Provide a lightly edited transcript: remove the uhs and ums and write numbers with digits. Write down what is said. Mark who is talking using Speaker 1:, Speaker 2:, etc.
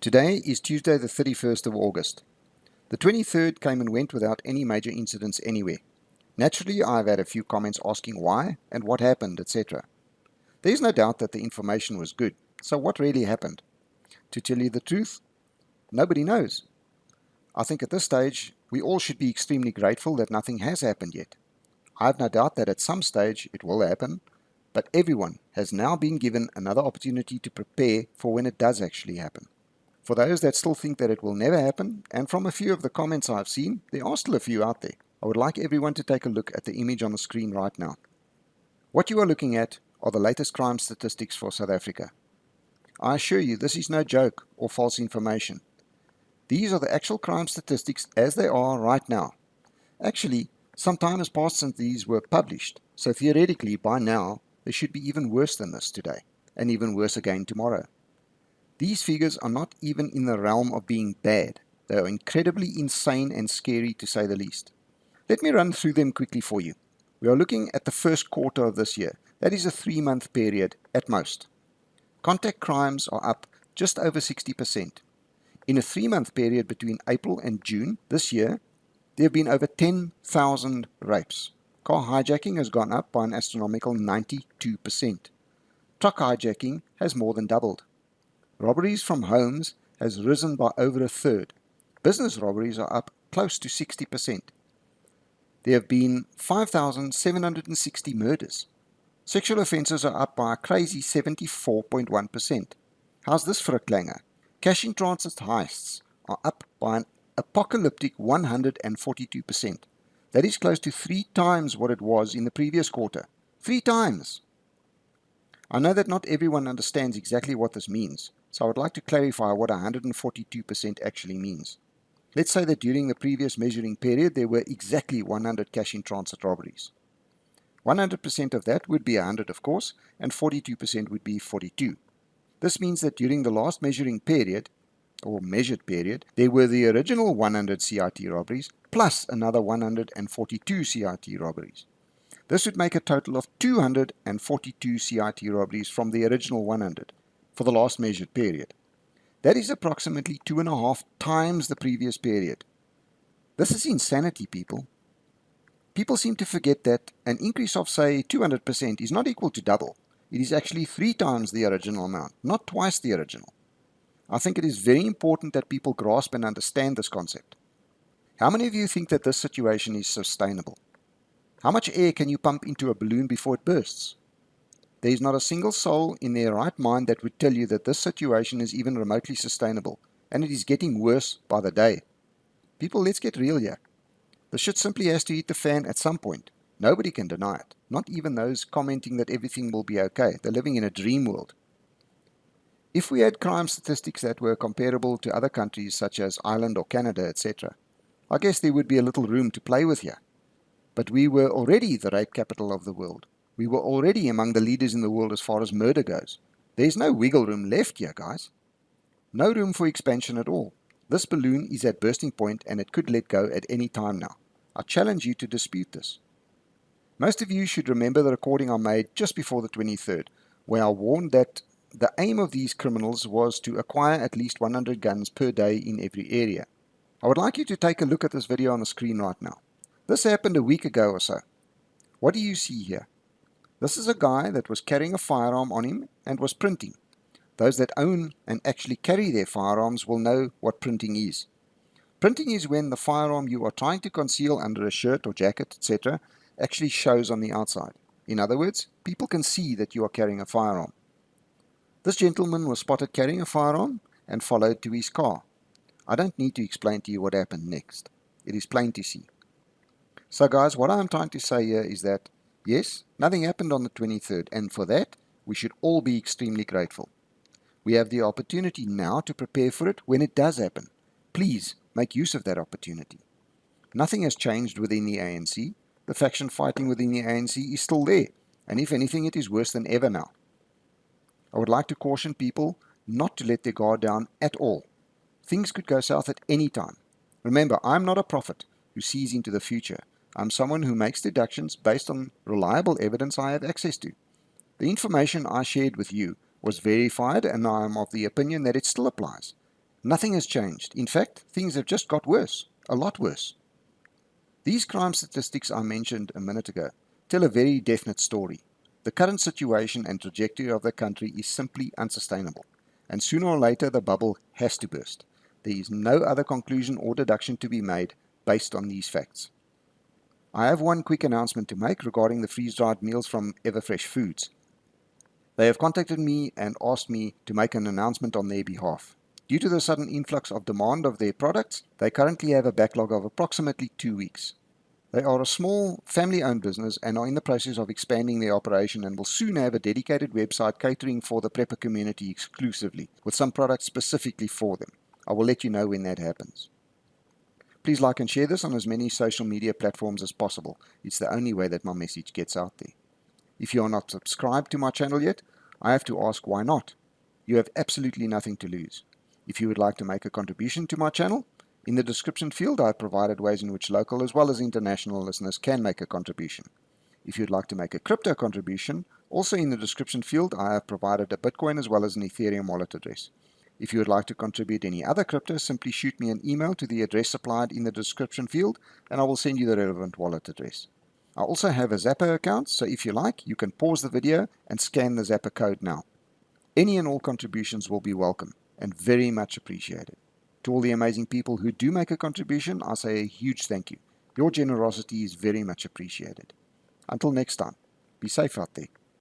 Speaker 1: Today is Tuesday the 31st of August. The 23rd came and went without any major incidents anywhere. Naturally, I've had a few comments asking why and what happened, etc. There is no doubt that the information was good, so what really happened? To tell you the truth, nobody knows. I think at this stage, we all should be extremely grateful that nothing has happened yet. I have no doubt that at some stage it will happen, but everyone has now been given another opportunity to prepare for when it does actually happen. For those that still think that it will never happen, and from a few of the comments I've seen, there are still a few out there, I would like everyone to take a look at the image on the screen right now. What you are looking at are the latest crime statistics for South Africa. I assure you this is no joke or false information. These are the actual crime statistics as they are right now. Actually, some time has passed since these were published, so theoretically by now they should be even worse than this today, and even worse again tomorrow. These figures are not even in the realm of being bad. They are incredibly insane and scary to say the least. Let me run through them quickly for you. We are looking at the first quarter of this year. That is a 3-month period at most. Contact crimes are up just over 60%. In a 3-month period between April and June this year, there have been over 10,000 rapes. Car hijacking has gone up by an astronomical 92%. Truck hijacking has more than doubled. Robberies from homes has risen by over a third. Business robberies are up close to 60%. There have been 5,760 murders. Sexual offences are up by a crazy 74.1%. How's this for a clanger? Cash in transit heists are up by an apocalyptic 142%. That is close to 3 times what it was in the previous quarter. 3 times! I know that not everyone understands exactly what this means, so I would like to clarify what 142% actually means. Let's say that during the previous measuring period there were exactly 100 cash-in-transit robberies. 100% of that would be 100 of course, and 42% would be 42. This means that during the last measuring period, or measured period, there were the original 100 CIT robberies plus another 142 CIT robberies. This would make a total of 242 CIT robberies from the original 100 for the last measured period. That is approximately 2.5 times the previous period. This is insanity, people. People seem to forget that an increase of, say, 200% is not equal to double. It is actually 3 times the original amount, not twice the original. I think it is very important that people grasp and understand this concept. How many of you think that this situation is sustainable? How much air can you pump into a balloon before it bursts? There is not a single soul in their right mind that would tell you that this situation is even remotely sustainable, and it is getting worse by the day. People, let's get real here. The shit simply has to hit the fan at some point. Nobody can deny it, not even those commenting that everything will be okay. They're living in a dream world. If we had crime statistics that were comparable to other countries such as Ireland or Canada, etc., I guess there would be a little room to play with here. But we were already the rape capital of the world. We were already among the leaders in the world as far as murder goes. There's no wiggle room left here, guys. No room for expansion at all. This balloon is at bursting point and it could let go at any time now. I challenge you to dispute this. Most of you should remember the recording I made just before the 23rd, where I warned that the aim of these criminals was to acquire at least 100 guns per day in every area. I would like you to take a look at this video on the screen right now. This happened a week ago or so. What do you see here? This is a guy that was carrying a firearm on him and was printing. Those that own and actually carry their firearms will know what printing is. Printing is when the firearm you are trying to conceal under a shirt or jacket, etc., actually shows on the outside. In other words, people can see that you are carrying a firearm. This gentleman was spotted carrying a firearm and followed to his car. I don't need to explain to you what happened next. It is plain to see. So guys, what I'm trying to say here is that, yes, nothing happened on the 23rd, and for that, we should all be extremely grateful. We have the opportunity now to prepare for it when it does happen. Please, make use of that opportunity. Nothing has changed within the ANC. The faction fighting within the ANC is still there, and if anything, it is worse than ever now. I would like to caution people not to let their guard down at all. Things could go south at any time. Remember, I'm not a prophet who sees into the future. I'm someone who makes deductions based on reliable evidence I have access to. The information I shared with you was verified, and I am of the opinion that it still applies. Nothing has changed. In fact, things have just got worse, a lot worse. These crime statistics I mentioned a minute ago tell a very definite story. The current situation and trajectory of the country is simply unsustainable, and sooner or later the bubble has to burst. There is no other conclusion or deduction to be made based on these facts. I have one quick announcement to make regarding the freeze-dried meals from Everfresh Foods. They have contacted me and asked me to make an announcement on their behalf. Due to the sudden influx of demand of their products, they currently have a backlog of approximately 2 weeks. They are a small, family-owned business and are in the process of expanding their operation and will soon have a dedicated website catering for the prepper community exclusively, with some products specifically for them. I will let you know when that happens. Please like and share this on as many social media platforms as possible. It's the only way that my message gets out there. If you are not subscribed to my channel yet, I have to ask why not? You have absolutely nothing to lose. If you would like to make a contribution to my channel, in the description field I have provided ways in which local as well as international listeners can make a contribution. If you'd like to make a crypto contribution, also in the description field I have provided a Bitcoin as well as an Ethereum wallet address. If you would like to contribute any other crypto, simply shoot me an email to the address supplied in the description field and I will send you the relevant wallet address. I also have a Zapper account, so if you like, you can pause the video and scan the Zapper code now. Any and all contributions will be welcome and very much appreciated. To all the amazing people who do make a contribution, I say a huge thank you. Your generosity is very much appreciated. Until next time, be safe out there.